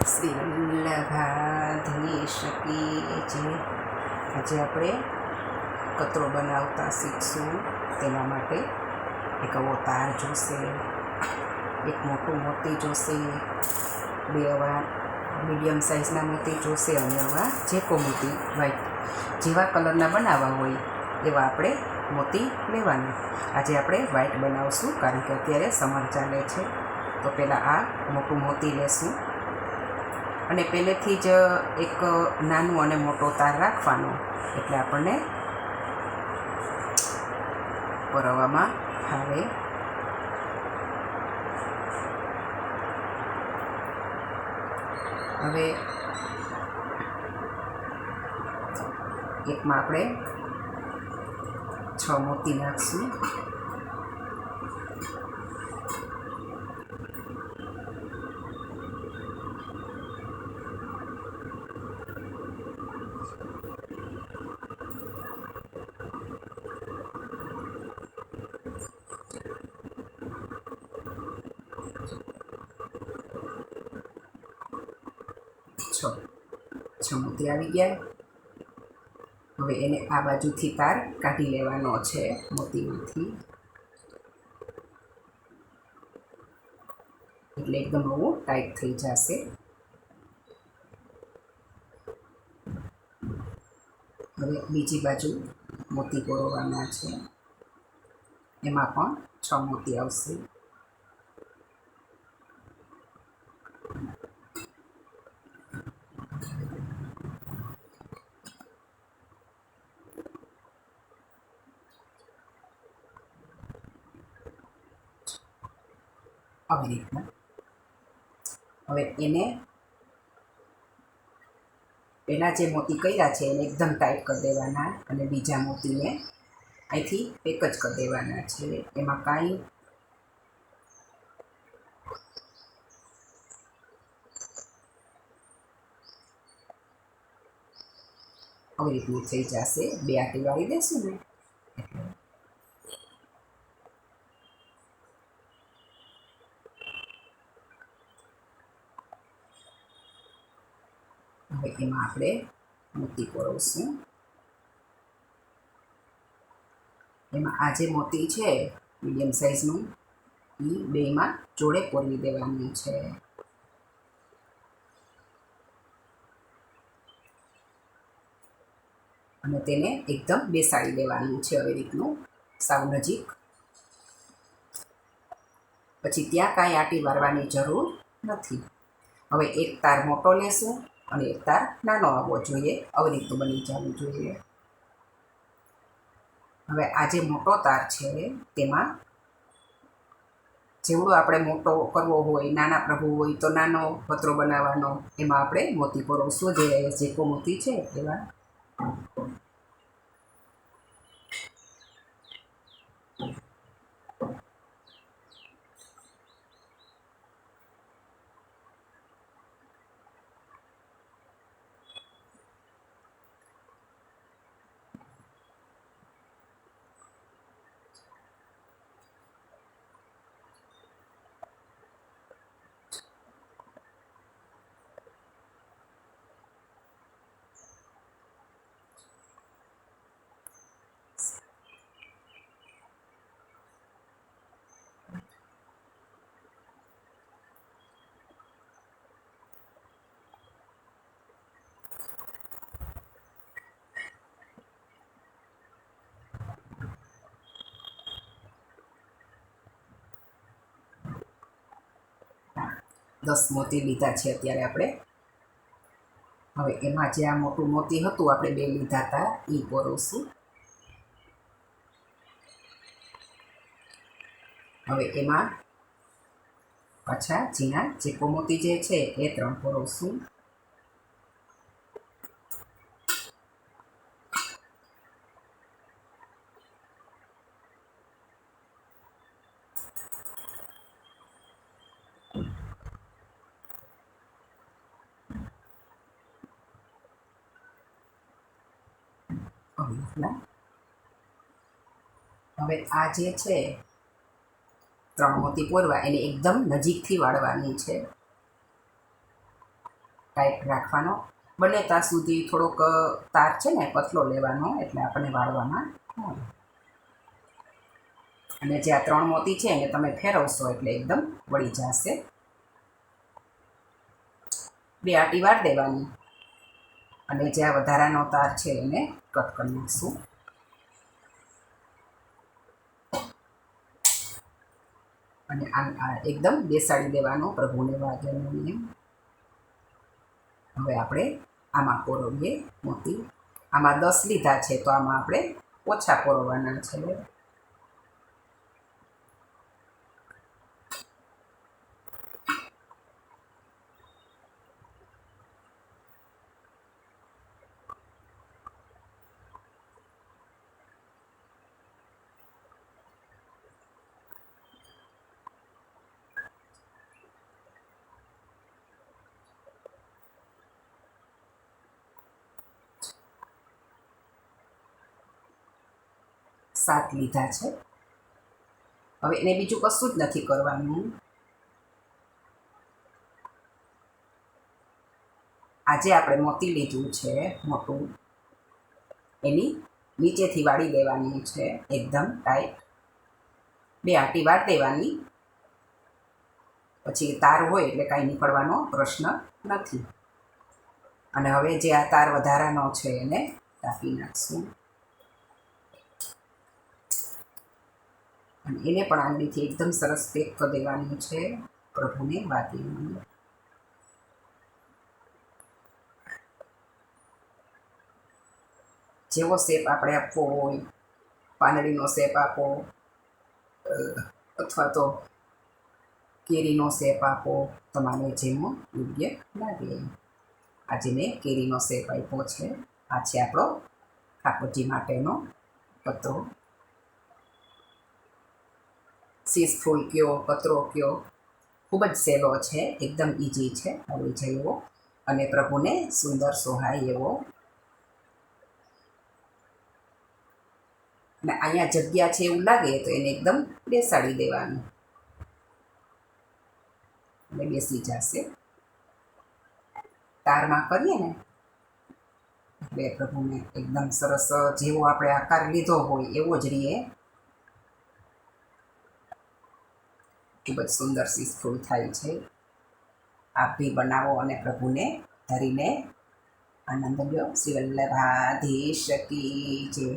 શ્રી વલ્લભાધીશ કી જય. આજે આપણે કતરો બનાવતા શીખશું. તેના માટે એક આવો તાર જોશે, એક મોટું મોતી જોશે, બે આવા મીડિયમ સાઇઝના મોતી જોશે અને આવા જેકો મોતી વ્હાઈટ જેવા કલરના બનાવવા હોય એવા આપણે મોતી લેવાના. આજે આપણે વ્હાઈટ બનાવશું કારણ કે અત્યારે સમર ચાલે છે. તો પહેલાં આ મોટું મોતી લેશું અને પહેલેથી જ એક નાનું અને મોટો તાર રાખવાનો, એટલે આપણને પરવવામાં આવે. હવે એકમાં આપણે 6 મોતી નાખશું. છ મોતી આવી ગયા. હવે એને આ બાજુથી તાર કાઢી લેવાનો છે મોતીમાંથી, એટલે એકદમ આવું ટાઈટ થઈ જશે. હવે બીજી બાજુ મોતી પરોવવાના છે, એમાં પણ 6 મોતી આવશે. આવી રીતના. હવે એને પહેલાં જે મોતી કર્યા છે એને એકદમ ટાઈટ કરી દેવાના અને બીજા મોતીને અહીંથી એક જ કરી દેવાના છે. એમાં કાંઈ આવી રીતનું થઈ જશે. 2 આંટી વાળી દેશું ને એટલે. હવે એમાં આપણે મોતી પરોવશું. એમાં આ જે મોતી છે મીડિયમ સાઇઝનું, એ બેમાં જોડે પોરવી દેવાનું છે. અને તેને એકદમ બેસાડી દેવાનું છે આવી રીતનું, સાવ નજીક. પછી ત્યાં કાંઈ આંટી વારવાની જરૂર નથી. હવે એક તાર મોટો લેશું અને એક તાર નાનો આવવો જોઈએ. આવી રીતનું બની જવું જોઈએ. હવે આ જે મોટો તાર છે તેમાં જેવડો આપણે મોટો કરવો હોય, નાના પ્રભુ હોય તો નાનો પતરો બનાવવાનો, એમાં આપણે મોતી પરોવશું. જે જેકો મોતી છે એવા. દસ મોતી લીધા છે અત્યારે આપણે. હવે એમાં જે આ મોટું મોતી હતું આપણે 2 લીધા હતા એ પરોવશું. હવે એમાં પાછા ઝીણા જેકો મોતી જે છે એ 3 પરોવશું. હવે આ જે છે 3 મોતી પોરવા એને એકદમ નજીકથી વાળવાની છે. ટાઈટ રાખવાનો. બને ત્યાં સુધી થોડોક તાર છે ને પતલો લેવાનો, એટલે આપણને વાળવામાં આવે. અને જે આ 3 મોતી છે એને તમે ફેરવશો એટલે એકદમ વળી જશે. 2 આંટી વાર દેવાની અને જે આ વધારાનો તાર છે એને કટ કરી નાખશું. અને આ એકદમ બેસાડી દેવાનો, પ્રભુને વાગે નહીં. હવે આપણે આમાં પોરવીએ મોતી. આમાં 10 લીધા છે તો આમાં આપણે ઓછા પોરવાના છે. સાત લીધા છે. હવે એને બીજું કશું જ નથી કરવાનું. આજે આપણે મોતી લીધું છે મોટું, એની નીચેથી વાળી દેવાની છે એકદમ ટાઈટ. 2 આંટી વાર દેવાની, પછી તાર હોય એટલે કાંઈ નીકળવાનો પ્રશ્ન નથી. અને હવે જે આ તાર વધારાનો છે એને કાપી નાખશું. અને એને પણ આંગળીથી એકદમ સરસ પેક કરી દેવાનું છે, પ્રભુને વાગીને. જેવો શેપ આપણે આપવો હોય, પાંદડીનો શેપ આપો અથવા તો કેરીનો શેપ આપો, તમારે જેનો યોગ્ય લાગે. આજે મેં કેરીનો શેપ આપ્યો છે. આ છે આપણો ઠાકોરજી માટેનો પતરો. શીશ ફૂલ કયો, પતરો કયો, ખૂબ જ સહેલો છે, એકદમ ઇઝી છે, આવડી જાય એવો અને પ્રભુને સુંદર સોહાય એવો. અને અહીંયા જગ્યા છે એવું લાગે તો એને એકદમ બેસાડી દેવાનું એટલે બેસી જશે. તારમાં કરીએ ને એટલે પ્રભુને એકદમ સરસ જેવો આપણે આકાર લીધો હોય એવો જ રહીએ. ખૂબ જ સુંદર શીશ ફૂલ થાય છે. આપ બી બનાવો અને પ્રભુને ધરીને આનંદ લ્યો. શ્રી વલ્લભાધીશ કી જય.